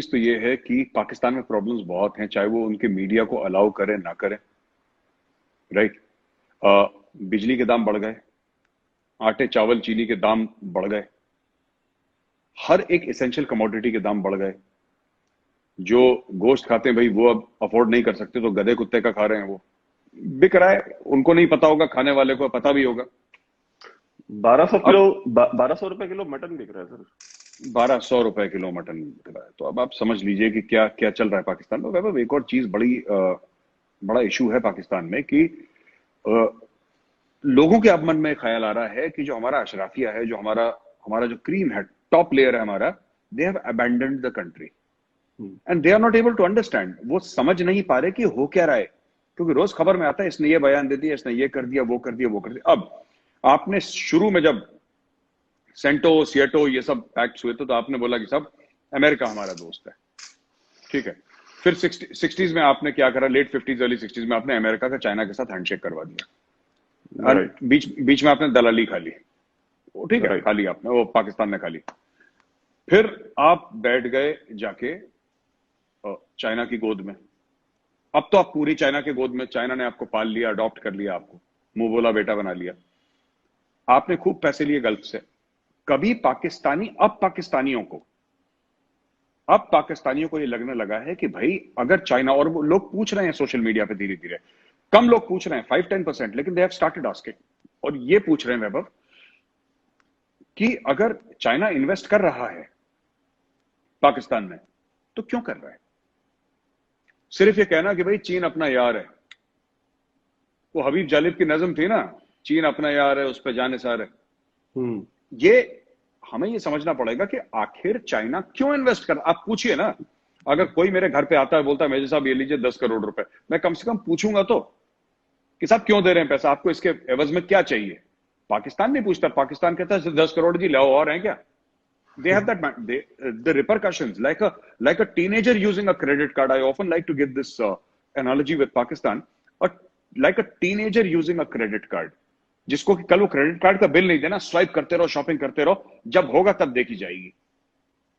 तो ये है कि पाकिस्तान में प्रॉब्लम्स बहुत हैं, चाहे वो उनके मीडिया को अलाउ करें ना करें, राइट। बिजली के दाम बढ़ गए, आटे चावल चीनी के दाम बढ़ गए, हर एक एसेंशियल कमोडिटी के दाम बढ़ गए। जो गोश्त खाते हैं भाई वो अब अफोर्ड नहीं कर सकते, तो गधे कुत्ते का खा रहे हैं, वो बिक रहा है। उनको नहीं पता होगा, खाने वाले को पता भी होगा। 1200 किलो, अब 1200 रुपए किलो मटन बिक रहा है सर। 1200 रुपए किलो मटन बिक रहा है, तो अब आप समझ लीजिए कि क्या क्या चल रहा है पाकिस्तान में। वैभव, एक और चीज बड़ा इशू है पाकिस्तान में कि अ, लोगों के अब मन में ख्याल आ रहा है कि जो हमारा अशराफिया है, जो हमारा हमारा जो क्रीम है, टॉप लेयर है हमारा, they have abandoned the country and they are not able to understand. वो समझ नहीं पा रहे कि हो क्या रहा है, क्योंकि रोज खबर में आता है इसने ये बयान दे दिया, इसने ये कर दिया, वो कर दिया, वो कर दिया। अब आपने शुरू में जब सेंटो सिएटो ये सब एक्ट हुए थे, तो आपने बोला कि सब अमेरिका हमारा दोस्त है, ठीक है। फिर 60s में आपने क्या करा, लेट 50s अर्ली 60s में आपने अमेरिका का चाइना के साथ हैंडशेक करवा दिया। राइट। बीच बीच में आपने दलाली खा ली, वो ठीक है, राइट। खा ली आपने, वो पाकिस्तान ने खा ली। फिर आप बैठ गए जाके चाइना की गोद में। अब तो आप पूरी चाइना के गोद में, चाइना ने आपको पाल लिया, अडॉप्ट कर लिया, आपको मुंह बोला बेटा बना लिया। आपने खूब पैसे लिए गल्फ से। कभी पाकिस्तानी, अब पाकिस्तानियों को ये लगने लगा है कि भाई अगर चाइना, और वो लोग पूछ रहे हैं सोशल मीडिया पे धीरे धीरे, कम लोग पूछ रहे हैं 5-10%, लेकिन दे हैव स्टार्टेड आस्किंग, और ये पूछ रहे हैं वैभव कि अगर चाइना इन्वेस्ट कर रहा है पाकिस्तान में तो क्यों कर रहा है। सिर्फ ये कहना कि भाई चीन अपना यार है, वो हबीब जालिब की नज्म थी ना, चीन अपना यार है उस पर जाने सार है। हम्म। ये हमें ये समझना पड़ेगा कि आखिर चाइना क्यों इन्वेस्ट कर। आप पूछिए ना, अगर कोई मेरे घर पे आता है, बोलता है मेजर साहब ये लीजिए 10 करोड़ रुपए, मैं कम से कम पूछूंगा तो कि साहब क्यों दे रहे हैं पैसा, आपको इसके एवज में क्या चाहिए। पाकिस्तान नहीं पूछता, पाकिस्तान कहता है 10 करोड़ जी लाओ, और हैं क्या। They have that the repercussions like a teenager using a credit card. I often like to give this analogy with Pakistan, or like a teenager using a credit card, जिसको कि कल वो क्रेडिट कार्ड का bill नहीं देना, swipe करते रहो, shopping करते रहो, जब होगा तब देखी जाएगी,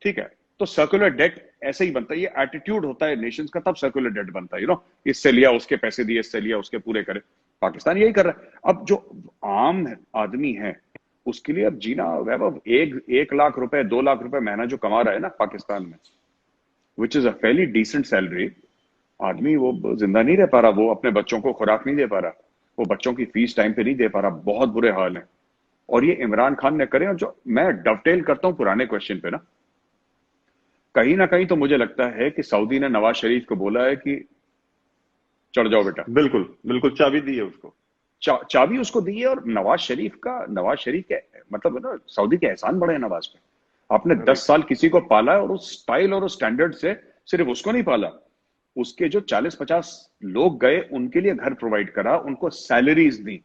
ठीक है। तो सर्कुलर डेट ऐसे ही बनता है, ये एटीट्यूड होता है नेशंस का, तब सर्कुलर डेट बनता है, इससे लिया उसके पैसे दिए, इससे लिया उसके पूरे करे। पाकिस्तान यही कर रहा है। अब जो आम आदमी है उसके लिए अब जीना वैभव, 1 लाख रुपए 2 लाख रुपए महीना जो कमा रहा है ना पाकिस्तान में, which is a fairly decent salary, आदमी वो जिंदा नहीं रह पा रहा, वो अपने बच्चों को खुराक नहीं दे पा रहा, वो बच्चों की फीस टाइम पे नहीं दे पा रहा, बहुत बुरे हाल है। और ये इमरान खान ने करे। और जो मैं डवटेल करता हूं पुराने क्वेश्चन पे ना कहीं तो मुझे लगता है कि सऊदी ने नवाज शरीफ को बोला है कि चढ़ जाओ बेटा। बिल्कुल बिल्कुल, चाबी दी है उसको। चाबी उसको दी है। और नवाज शरीफ के मतलब है ना, सऊदी के एहसान बड़े हैं नवाज पे। आपने 10 राइट। साल किसी को पाला है, और उस स्टाइल और उस स्टैंडर्ड से सिर्फ उसको नहीं पाला, उसके जो 40-50 लोग गए उनके लिए घर प्रोवाइड करा, उनको सैलरीज दी।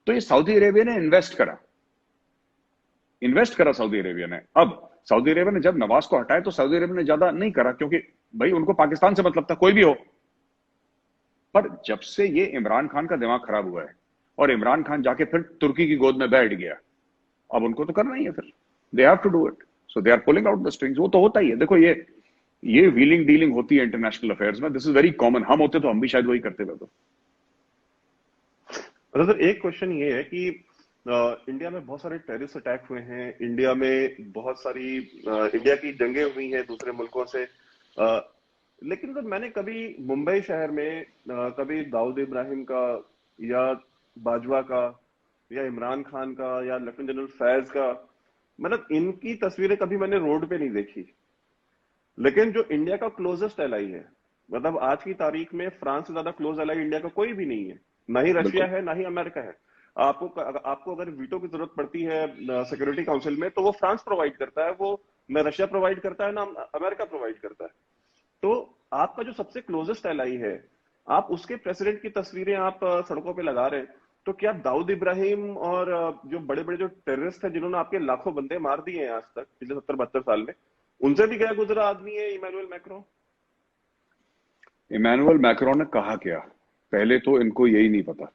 तो ये सऊदी अरेबिया ने इन्वेस्ट करा सऊदी अरेबिया ने। अब सऊदी अरेबिया ने जब नवाज को हटाया तो सऊदी अरेबिया ने ज्यादा नहीं करा, क्योंकि भाई उनको पाकिस्तान से मतलब था, कोई भी हो। पर जब से ये इमरान खान का दिमाग खराब हुआ है, और इमरान खान जाके फिर तुर्की की गोद में बैठ गया, अब उनको तो करना ही है, फिर they have to do it, so they are pulling out the strings. वो तो होता ही है, देखो ये व्हीलिंग डीलिंग होती है इंटरनेशनल अफेयर्स में, दिस इज वेरी कॉमन। हम होते तो हम भी शायद वही करते हुए। तो अच्छा सर, एक क्वेश्चन ये है कि इंडिया में बहुत सारे टेररिस्ट अटैक हुए हैं, इंडिया में बहुत सारी इंडिया की जंगें हुई हैं दूसरे मुल्कों से, लेकिन सर मैंने कभी मुंबई शहर में कभी दाऊद इब्राहिम का या बाजवा का या इमरान खान का या लेफ्टिनेंट जनरल फैज का, मतलब इनकी तस्वीरें कभी मैंने रोड पे नहीं देखी। लेकिन जो इंडिया का क्लोजेस्ट एलाई है, मतलब आज की तारीख में फ्रांस से ज्यादा क्लोज एलाई इंडिया का कोई भी नहीं है, ना ही रशिया बिल्कुल है ना ही अमेरिका है। आपको अगर वीटो की जरूरत पड़ती है सिक्योरिटी काउंसिल में, तो वो फ्रांस प्रोवाइड करता है, वो ना रशिया प्रोवाइड करता है ना अमेरिका प्रोवाइड करता है। तो आपका जो सबसे क्लोजेस्ट एलाई है, आप उसके प्रेसिडेंट की तस्वीरें आप सड़कों पे लगा रहे हैं, तो क्या दाऊद इब्राहिम और जो बड़े बड़े जो टेररिस्ट हैं जिन्होंने आपके लाखों बंदे मार दिए हैं आज तक पिछले 70-72 साल में, उनसे भी गया गुजरा आदमी है इमैनुअल मैक्रोन? इमैनुअल मैक्रोन ने कहा क्या, पहले तो इनको यही नहीं पता।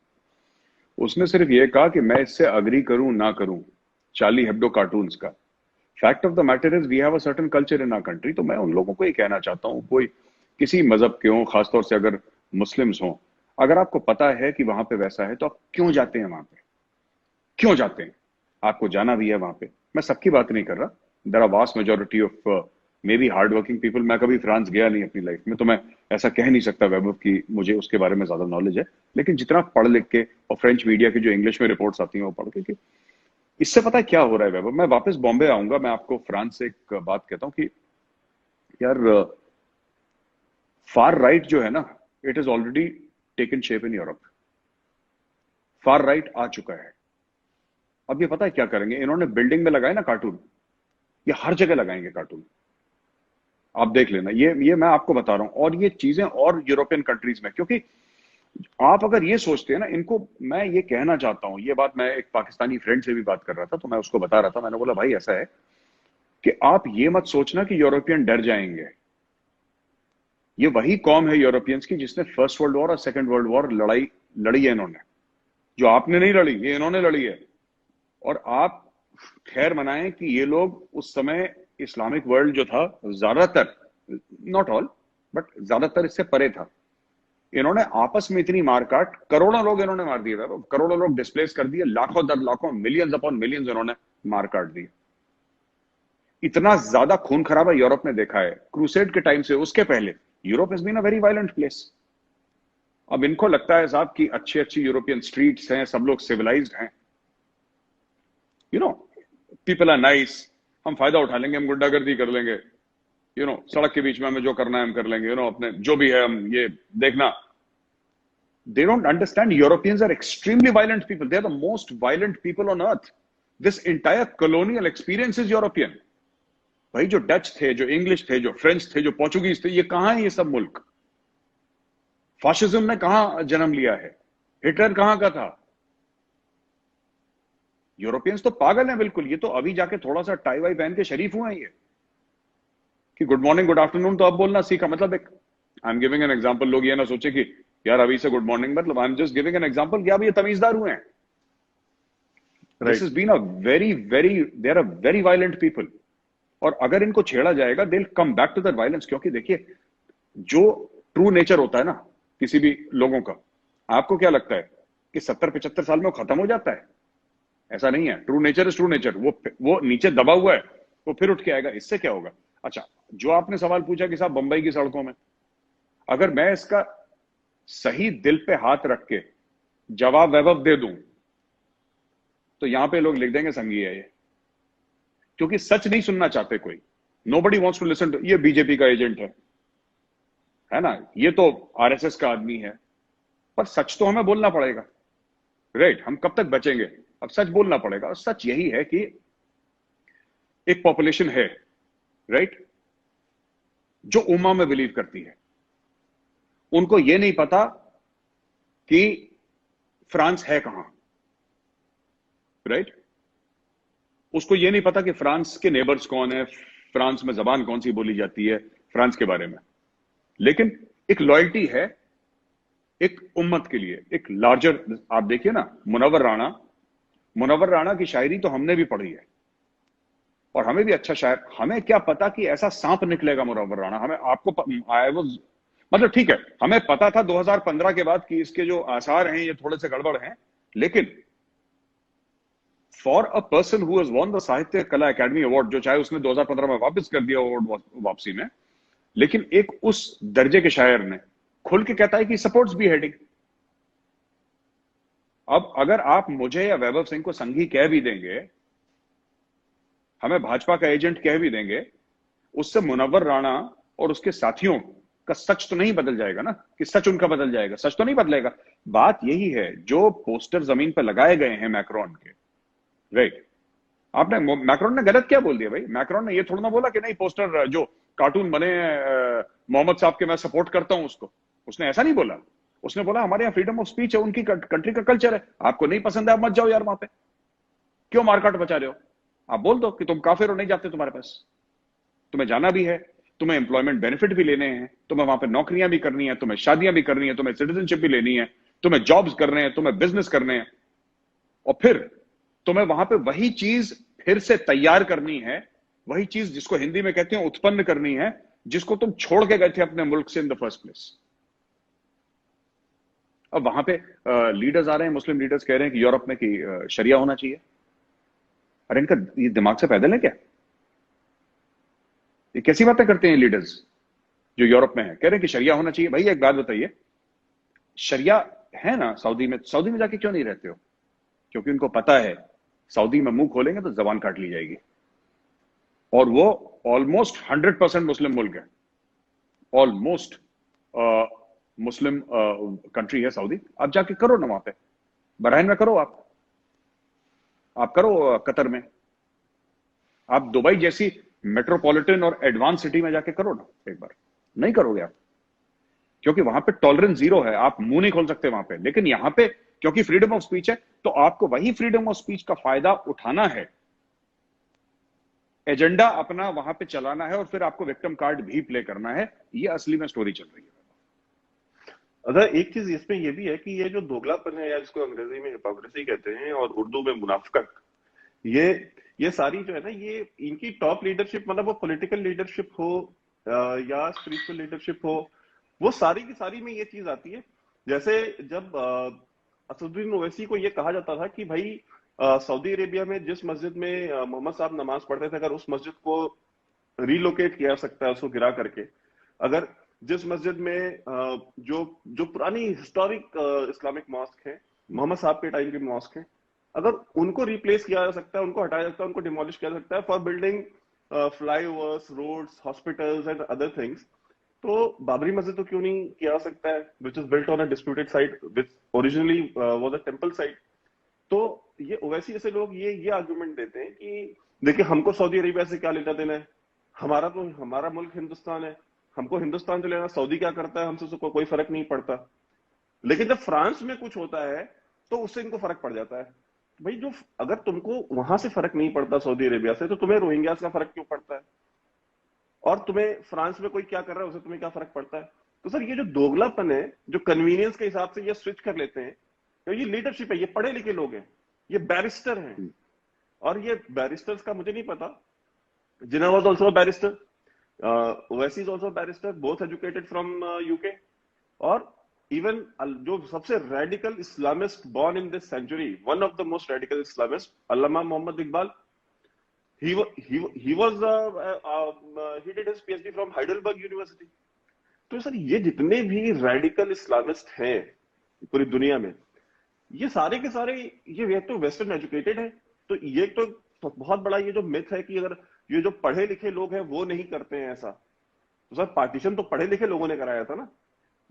उसने सिर्फ ये कहा कि मैं इससे अग्री करूं ना करूं चार्ली हेब्डो कार्टून्स का, fact of the matter is we have a certain culture in our country. तो मैं उन लोगों को ये कहना चाहता हूँ, कोई किसी मजहब के हों, खासतौर से अगर मुस्लिम्स हों, अगर आपको पता है कि वहां पे वैसा है तो आप क्यों जाते हैं वहां पे? क्यों जाते हैं? आपको जाना भी है वहां पे। मैं सबकी बात नहीं कर रहा, there are vast majority of may be hard working people. मैं कभी फ्रांस गया नहीं अपनी लाइफ में, तो मैं ऐसा कह नहीं सकता वैभव कि मुझे उसके बारे में ज्यादा नॉलेज है। लेकिन जितना पढ़ लिख के और फ्रेंच मीडिया की जो इंग्लिश में रिपोर्ट्स आती हैं वो पढ़ के कि इससे पता है क्या हो रहा है वैभव। मैं वापस बॉम्बे आऊंगा, मैं आपको फ्रांस से एक बात कहता हूँ कि यार फार राइट जो है ना, it is already taken shape in Europe. Far right आ चुका है। अब ये पता है क्या करेंगे, इन्होंने बिल्डिंग में लगाए ना कार्टून, ये हर जगह लगाएंगे कार्टून। आप देख लेना, ये मैं आपको बता रहा हूं। और ये चीजें और यूरोपियन कंट्रीज में, क्योंकि आप अगर ये सोचते हैं ना, इनको मैं ये कहना चाहता हूं, ये बात मैं एक पाकिस्तानी फ्रेंड से भी बात कर रहा था, तो मैं उसको बता रहा था, मैंने बोला भाई ऐसा है कि आप ये मत सोचना कि यूरोपियन डर जाएंगे। ये वही कौम है यूरोपियंस की जिसने फर्स्ट वर्ल्ड वॉर और सेकंड वर्ल्ड वॉर लड़ी है इन्होंने। जो आपने नहीं लड़ी, ये इन्होंने लड़ी है। और आप खैर मनाएं कि ये लोग उस समय इस्लामिक वर्ल्ड जो था, ज्यादातर, नॉट ऑल बट ज्यादातर इससे परे था। इन्होंने आपस में इतनी मारकाट, करोड़ों लोग इन्होंने मार दिए, करोड़ों लोग डिस्प्लेस कर दिए, लाखों दर लाखों, मिलियंस अपॉन मिलियंस इन्होंने मार काट दिए। इतना ज्यादा खून खराबा यूरोप में देखा है क्रूसेड के टाइम से, उसके पहले Europe has been a very violent place. अब इनको लगता है साहब कि अच्छी अच्छी यूरोपियन स्ट्रीट्स हैं, सब लोग सिविलाइज्ड हैं, you know, people are nice, हम फायदा उठा लेंगे, हम गुंडागर्दी कर लेंगे, यू नो, सड़क के बीच में हमें जो करना है हम कर लेंगे, यू नो, अपने जो भी है हम ये देखना। They don't understand Europeans are extremely violent people. They are the most violent people on earth. This entire colonial experience is European. भाई जो डच थे, जो इंग्लिश थे, जो फ्रेंच थे, जो पोर्चुगीज थे, ये कहां है ये सब मुल्क? फाशिज्म ने कहां जन्म लिया है? हिटलर कहां का था? यूरोपियंस तो पागल हैं बिल्कुल। ये तो अभी जाके थोड़ा सा टाई वाई पहन के शरीफ हुए हैं ये, कि गुड मॉर्निंग गुड आफ्टरनून तो अब बोलना सीखा। मतलब एक, I am giving an example, लोग ये ना सोचे कि यार अभी से गुड मॉर्निंग, मतलब I am just giving an example कि अब ये तमीजदार हुए हैं। This right. Has been a very very, they are a very violent people. और अगर इनको छेड़ा जाएगा, they will come back to that violence. क्योंकि देखिए, जो ट्रू नेचर होता है ना किसी भी लोगों का, आपको क्या लगता है कि 70-75 साल में वो खत्म हो जाता है? ऐसा नहीं है। True nature is true nature. वो नीचे दबा हुआ है, वो फिर उठ के आएगा। इससे क्या होगा? अच्छा, जो आपने सवाल पूछा कि साहब बंबई की सड़कों में, अगर मैं इसका सही दिल पे हाथ रख के जवाब वैभव दे दूं, तो यहां पे लोग लिख देंगे संघी है ये, क्योंकि सच नहीं सुनना चाहते कोई। Nobody wants to listen to, ये बीजेपी का एजेंट है ना, ये तो आरएसएस का आदमी है। पर सच तो हमें बोलना पड़ेगा, राइट? हम कब तक बचेंगे? अब सच बोलना पड़ेगा। और सच यही है कि एक पॉपुलेशन है, राइट, जो उम्मा में बिलीव करती है। उनको यह नहीं पता कि फ्रांस है कहां, राइट? उसको यह नहीं पता कि फ्रांस के नेबर्स कौन है, फ्रांस में जबान कौन सी बोली जाती है, फ्रांस के बारे में। लेकिन एक लॉयल्टी है एक उम्मत के लिए, एक लार्जर। आप देखिए ना, मुनव्वर राणा की शायरी तो हमने भी पढ़ी है, और हमें भी अच्छा शायर। हमें क्या पता कि ऐसा सांप निकलेगा मुनव्वर राणा? हमें, आपको आई वाज, मतलब ठीक है, हमें पता था 2015 के बाद कि इसके जो आसार हैं ये थोड़े से गड़बड़ हैं। लेकिन for a person who has won the साहित्य कला अकेडमी अवार्ड, जो चाहे उसने 2015 में वापस कर दिया अवार्ड वापसी में, लेकिन एक उस दर्जे के शायर ने खुल के कहता है कि सपोर्ट्स बी हेडिंग। अब अगर आप मुझे या वैभव सिंह को संघी कह भी देंगे, हमें भाजपा का एजेंट कह भी देंगे, उससे मुनव्वर राणा और उसके साथियों का सच तो नहीं बदल जाएगा ना, कि सच उनका बदल जाएगा? सच तो नहीं बदलेगा। बात यही है, जो पोस्टर जमीन पर लगाए गए हैं मैक्रोन के, राइट? आपने, मैक्रोन ने गलत क्या बोल दिया भाई? मैक्रोन ने ये थोड़ा ना बोला कि नहीं पोस्टर जो कार्टून बने मोहम्मद साहब के मैं सपोर्ट करता हूं उसको। उसने ऐसा नहीं बोला। उसने बोला हमारे यहाँ फ्रीडम ऑफ स्पीच है, उनकी कंट्री का कल्चर है, आपको नहीं पसंद है आप मत जाओ यार वहां पे, क्यों मारकाट बचा रहे हो? आप बोल दो कि तुम काफिर हो, नहीं जाते तुम्हारे पास, तुम्हें जाना भी है, तुम्हें एम्प्लॉयमेंट बेनिफिट भी लेने हैं, तुम्हें वहां पे नौकरियां भी करनी है, तुम्हें शादियां भी करनी है, तुम्हें सिटीजनशिप भी लेनी है, तुम्हें जॉब्स करने हैं, तुम्हें बिजनेस करने हैं, और फिर तुम्हें वहां पे वही चीज फिर से तैयार करनी है वही चीज जिसको हिंदी में कहते हैं उत्पन्न करनी है, जिसको तुम छोड़ के गए थे अपने मुल्क से इन द फर्स्ट प्लेस। अब वहां पे लीडर्स आ रहे हैं, मुस्लिम लीडर्स कह रहे हैं कि यूरोप में कि शरिया होना चाहिए। अरे इनका ये दिमाग से पैदल है क्या? ये कैसी बातें करते हैं लीडर्स जो यूरोप में है, कह रहे हैं कि शरिया होना चाहिए। भाई एक बात बताइए, शरिया है ना सऊदी में, सऊदी में जाके क्यों नहीं रहते हो? क्योंकि उनको पता है सऊदी में मुंह खोलेंगे तो जबान काट ली जाएगी। और वो ऑलमोस्ट 100% मुस्लिम मुल्क है, ऑलमोस्ट मुस्लिम कंट्री है सऊदी। आप जाके करो ना वहां पे, बहरीन में करो, आप करो कतर में, आप दुबई जैसी मेट्रोपॉलिटन और एडवांस सिटी में जाके करो ना एक बार। नहीं करोगे आप, क्योंकि वहां पे टॉलरेंस जीरो है, आप मुंह नहीं खोल सकते वहां पे। लेकिन यहां पे क्योंकि फ्रीडम ऑफ स्पीच है, तो आपको वही फ्रीडम ऑफ स्पीच का फायदा उठाना है, एजेंडा अपना वहां पे चलाना है, और फिर आपको विक्टिम कार्ड भी प्ले करना है। ये असली में स्टोरी चल रही है। अगर एक चीज इसमें ये भी है कि ये जो दोगलापन है, या जिसको अंग्रेजी में हिपोक्रेसी कहते हैं और उर्दू में मुनाफिकत, ये ये सारी जो है ना, ये इनकी टॉप लीडरशिप, मतलब वो पॉलिटिकल लीडरशिप हो या स्पिरिचुअल लीडरशिप हो, वो सारी की सारी में ये चीज आती है। जैसे जब असदुद्दीन ओवैसी को ये कहा जाता था कि भाई सऊदी अरेबिया में जिस मस्जिद में मोहम्मद साहब नमाज पढ़ते थे, अगर उस मस्जिद को रिलोकेट किया जा सकता है, उसको गिरा करके, अगर जिस मस्जिद में जो जो पुरानी हिस्टोरिक इस्लामिक मॉस्क है, मोहम्मद साहब के टाइम के मॉस्क है, अगर उनको रिप्लेस किया जा सकता है, उनको हटाया जा सकता है, उनको डिमोलिश किया जा सकता है for building flyovers, roads, hospitals and other things, तो बाबरी मस्जिद तो क्यों नहीं किया जा सकता है, which is built on a disputed site which originally was a temple site. तो ये ओवैसी जैसे लोग ये आर्गुमेंट देते हैं कि देखिए, हमको सऊदी अरेबिया से क्या लेना देना है, हमारा तो हमारा मुल्क हिंदुस्तान है, हमको हिंदुस्तान से लेना, सऊदी क्या करता है हमसे तो कोई फर्क नहीं पड़ता। लेकिन जब फ्रांस में कुछ होता है तो उससे इनको फर्क पड़ जाता है। भाई, जो अगर तुमको वहां से फर्क नहीं पड़ता सऊदी अरेबिया से, तो तुम्हें रोहिंग्यास का फर्क क्यों पड़ता है? और तुम्हें फ्रांस में कोई क्या कर रहा है उससे तुम्हें क्या फर्क पड़ता है? तो सर, ये जो दोगलापन है, जो कन्वीनियंस के हिसाब से ये स्विच कर लेते हैं, तो ये लीडरशिप है, ये पढ़े लिखे लोग हैं, ये बैरिस्टर हैं। और ये बैरिस्टर्स का मुझे नहीं पता, Jinnah was also a barrister, Owaisi is also barrister, both educated from UK. और इवन जो सबसे radical Islamist born in this century, one of the most radical Islamist, Allama Mohammad Iqbal, he was he did his PhD from Heidelberg University। तो sir, ये जितने भी radical Islamist हैं पूरी दुनिया में, ये सारे के सारे ये तो वेस्टर्न एजुकेटेड है। तो ये तो बहुत बड़ा ये जो मिथ है कि अगर ये जो पढ़े लिखे लोग हैं वो नहीं करते हैं ऐसा, तो सर पार्टीशन तो पढ़े लिखे लोगों ने कराया था ना।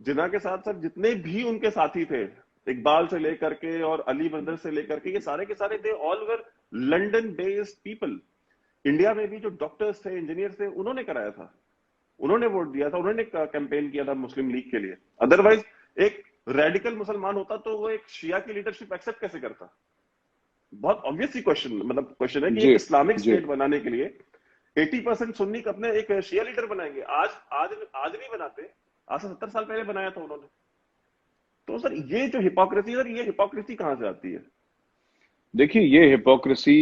जिन्ना के साथ सर जितने भी उनके साथी थे, इकबाल से लेकर के और अली बंदर से लेकर के, ये सारे के सारे they all were London based people. India में भी जो डॉक्टर्स थे, इंजीनियर थे, उन्होंने कराया था, उन्होंने वोट दिया था, उन्होंने कैंपेन किया था मुस्लिम लीग के लिए। अदरवाइज एक रेडिकल मुसलमान होता तो वो एक शिया की लीडरशिप एक्सेप्ट कैसे करता? बहुत ऑब्वियस ही क्वेश्चन, मतलब क्वेश्चन है कि एक इस्लामिक स्टेट बनाने के लिए 80% सुन्नी का अपने एक शिया लीडर बनाएंगे। आज आज आज नहीं बनाते, आज से 70 साल पहले बनाया था उन्होंने। तो सर, ये जो हिपोक्रेसी है, ये हिपोक्रेसी कहां से आती है? देखिए, ये हिपोक्रेसी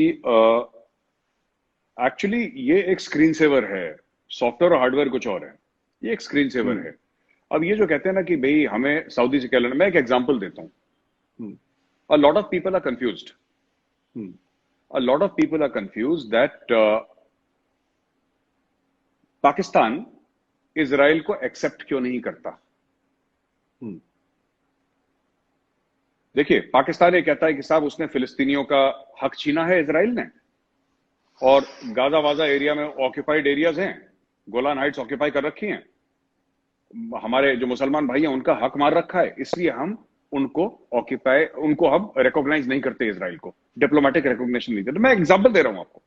एक्चुअली ये एक स्क्रीन सेवर है। सॉफ्टवेयर और हार्डवेयर कुछ और है, ये एक स्क्रीन सेवर है। अब ये जो कहते हैं ना कि भाई हमें सऊदी से क्या लेना, मैं एक एग्जांपल देता हूं। A lot of people are confused, a lot of people are confused that Pakistan Israel को एक्सेप्ट क्यों नहीं करता। देखिए, पाकिस्तान ये कहता है कि साहब उसने फिलिस्तीनियों का हक छीना है इजराइल ने, और गाजा वाजा एरिया में ऑक्यूपाइड एरियाज हैं, गोलान हाइट्स ऑक्यूपाई कर रखी हैं, हमारे जो मुसलमान भाई हैं उनका हक मार रखा है, इसलिए हम उनको हम रिकॉग्नाइज नहीं करते, इजराइल को डिप्लोमेटिक रिकॉग्निशन नहीं देते। मैं एग्जांपल दे रहा हूं आपको।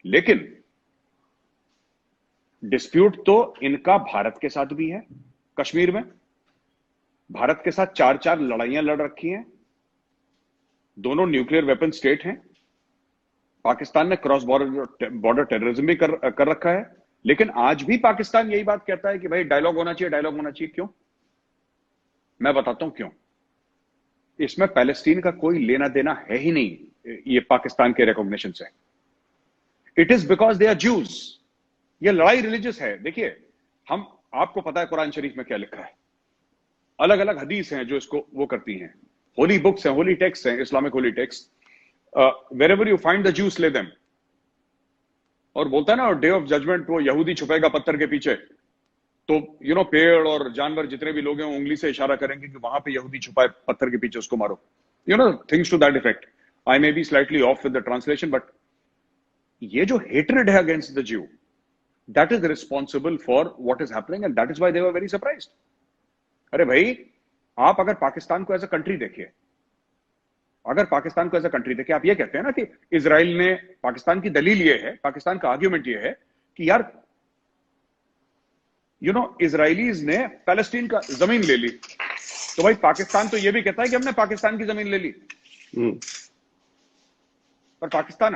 लेकिन डिस्प्यूट तो इनका भारत के साथ भी है। कश्मीर में भारत के साथ 4-4 लड़ाइयां लड़ रखी हैं, दोनों न्यूक्लियर वेपन स्टेट हैं। पाकिस्तान ने क्रॉस बॉर्डर टेररिज्म भी कर रखा है। लेकिन आज भी पाकिस्तान यही बात कहता है कि भाई डायलॉग होना चाहिए, डायलॉग होना चाहिए। क्यों? मैं बताता हूं क्यों। इसमें पैलेस्टीन का कोई लेना देना है ही नहीं ये पाकिस्तान के रिकॉग्निशन से। It is because they are Jews. ये लड़ाई रिलीजियस है। देखिए, हम, आपको पता है कुरान शरीफ में क्या लिखा है, अलग अलग हदीस हैं जो इसको वो करती हैं, होली बुक्स हैं, होली टेक्स्ट हैं, Islamic holy text. Wherever you find the Jews lay them. और बोलता है ना, डे ऑफ जजमेंट वो यहूदी छुपेगा पत्थर के पीछे, तो पेड़ और जानवर जितने भी लोग हैं उंगली से इशारा करेंगे कि वहां पे यहूदी छुपा है पत्थर के पीछे, उसको मारो। Things to that effect. I may be slightly off with the translation, but ये जो हेट्रेड है against the Jew, that is responsible for what is happening, and that is why they were very surprised. अरे भाई, आप अगर पाकिस्तान को as a country देखिए, अगर पाकिस्तान को एज अ कंट्री देखिए, आप ये कहते हैं ना कि इजराइल ने, पाकिस्तान की दलील ये है, पाकिस्तान का आर्ग्यूमेंट ये है कि यार इजराइलीज ने पैलेस्टीन का जमीन ले ली, तो भाई पाकिस्तान तो ये भी कहता है कि हमने पाकिस्तान की जमीन ले ली। पर पाकिस्तान,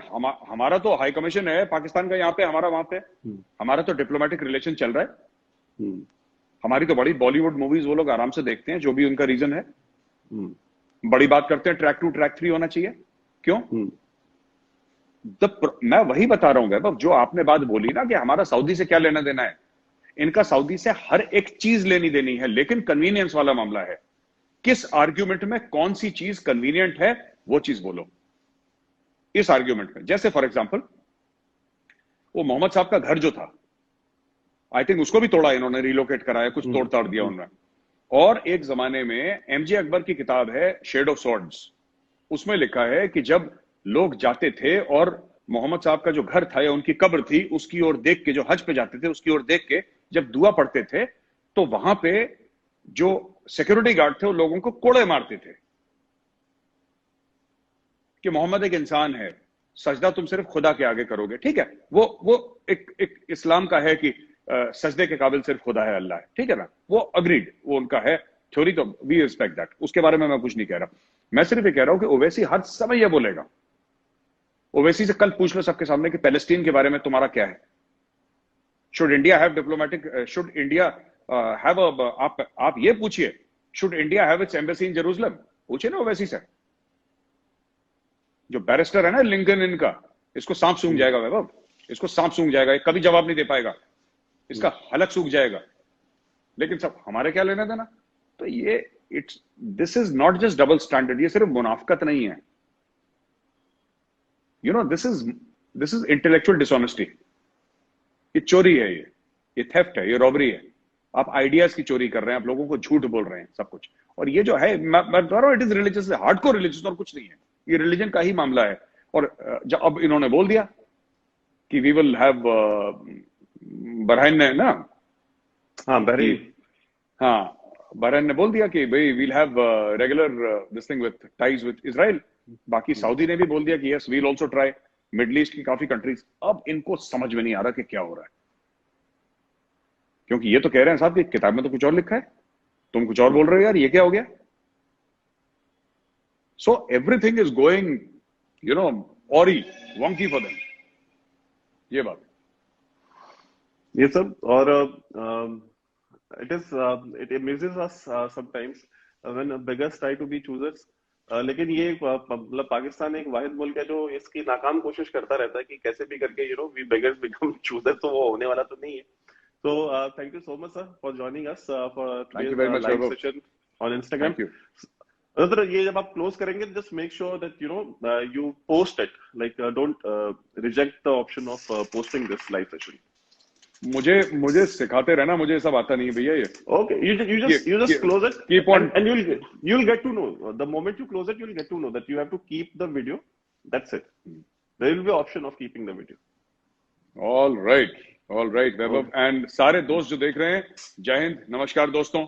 हमारा तो हाई कमीशन है पाकिस्तान का यहाँ पे, हमारा वहां पे, हमारा तो डिप्लोमेटिक रिलेशन चल रहा है। हमारी तो बड़ी बॉलीवुड मूवीज वो लोग आराम से देखते हैं, जो भी उनका रीजन है। बड़ी बात करते हैं ट्रैक 2 ट्रैक 3 होना चाहिए, क्यों? मैं वही बता रहा हूं वैभव, जो आपने बात बोली ना कि हमारा सऊदी से क्या लेना देना है, इनका सऊदी से हर एक चीज लेनी देनी है, लेकिन कन्वीनियंस वाला मामला है। किस आर्ग्यूमेंट में कौन सी चीज कन्वीनियंट है, वो चीज बोलो इस आर्ग्यूमेंट में। जैसे फॉर एग्जांपल, वो मोहम्मद साहब का घर जो था, आई थिंक उसको भी तोड़ा इन्होंने, रिलोकेट कराया, कुछ तोड़ ताड़ दिया उन्होंने। और एक जमाने में एमजे अकबर की किताब है शेड ऑफ सॉर्ड्स, उसमें लिखा है कि जब लोग जाते थे और मोहम्मद साहब का जो घर था या उनकी कब्र थी उसकी ओर देख के, जो हज पे जाते थे उसकी ओर देख के जब दुआ पढ़ते थे, तो वहां पे जो सिक्योरिटी गार्ड थे वो लोगों को कोड़े मारते थे कि मोहम्मद एक इंसान है, सजदा तुम सिर्फ खुदा के आगे करोगे। ठीक है, वो एक इस्लाम का है कि सजदे के काबिल सिर्फ खुदा है, अल्लाह है, ठीक है ना, वो अग्रीड, वो उनका है थ्योरी, तो वी रिस्पेक्ट दैट, उसके बारे में मैं कुछ नहीं कह रहा। मैं सिर्फ ये कह रहा हूं कि ओवैसी हर समय ये बोलेगा। ओवैसी से कल पूछ लो सबके सामने कि पैलेस्टीन के बारे में तुम्हारा क्या है। Should India have diplomatic, should India have, आप ये पूछिए, should India have it's embassy in Jerusalem, पूछिए ना ओवैसी से। जो बैरिस्टर है ना लिंकन, इनका, इसको सांप सूंघ जाएगा वैभव, इसको सांप सूंघ जाएगा, कभी जवाब नहीं दे पाएगा, इसका हलक सूख जाएगा। लेकिन सब हमारे क्या लेना देना। तो ये this is not just double standard, ये सिर्फ मुनाफकत नहीं है, दिस इज इंटेलेक्चुअल डिसऑनेस्टी। ये चोरी है, ये थेफ्ट है, ये रॉबरी है। आप आइडियाज की चोरी कर रहे हैं, आप लोगों को झूठ बोल रहे हैं, सब कुछ। और ये जो है, मैं बता रहा हूं, it is religious, hardcore religious, और कुछ नहीं है, ये रिलीजन का ही मामला है। और जब अब इन्होंने बोल दिया कि वी विल हैव, बहरीन ने ना, हाँ बहरीन, हाँ बहरीन ने बोल दिया कि भाई we'll have regular this thing with ties with Israel. बाकी सऊदी ने भी बोल दिया कि yes we'll also try, Middle East की काफी कंट्रीज। अब इनको समझ में नहीं आ रहा कि क्या हो रहा है, क्योंकि ये तो कह रहे हैं साहब कि किताब में तो कुछ और लिखा है, तुम कुछ और बोल रहे हो, यार ये क्या हो गया। So everything is going awry wonky for them, ये बात। ये सब, और it amuses us sometimes when beggars try to be choosers. लेकिन ये मतलब पाकिस्तान एक वाहिद मुल्क है जो इसकी नाकाम कोशिश करता रहता है कि कैसे भी करके we beggars become choosers, तो वो होने वाला तो नहीं है। So thank you so much sir for joining us for today's live session on Instagram. Thank you. ये जब आप क्लोज करेंगे, just make sure that you post it, like don't reject the option of posting this live session. मुझे सिखाते रहना, मुझे सब आता नहीं है भैया ये। Okay, you just close it, keep on, and you'll get to know. The moment you close it, you'll get to know that you have to keep the video. That's it. There will be option of keeping the video. All right, Vaibhav, and सारे दोस्त जो देख रहे हैं, जय हिंद, नमस्कार दोस्तों।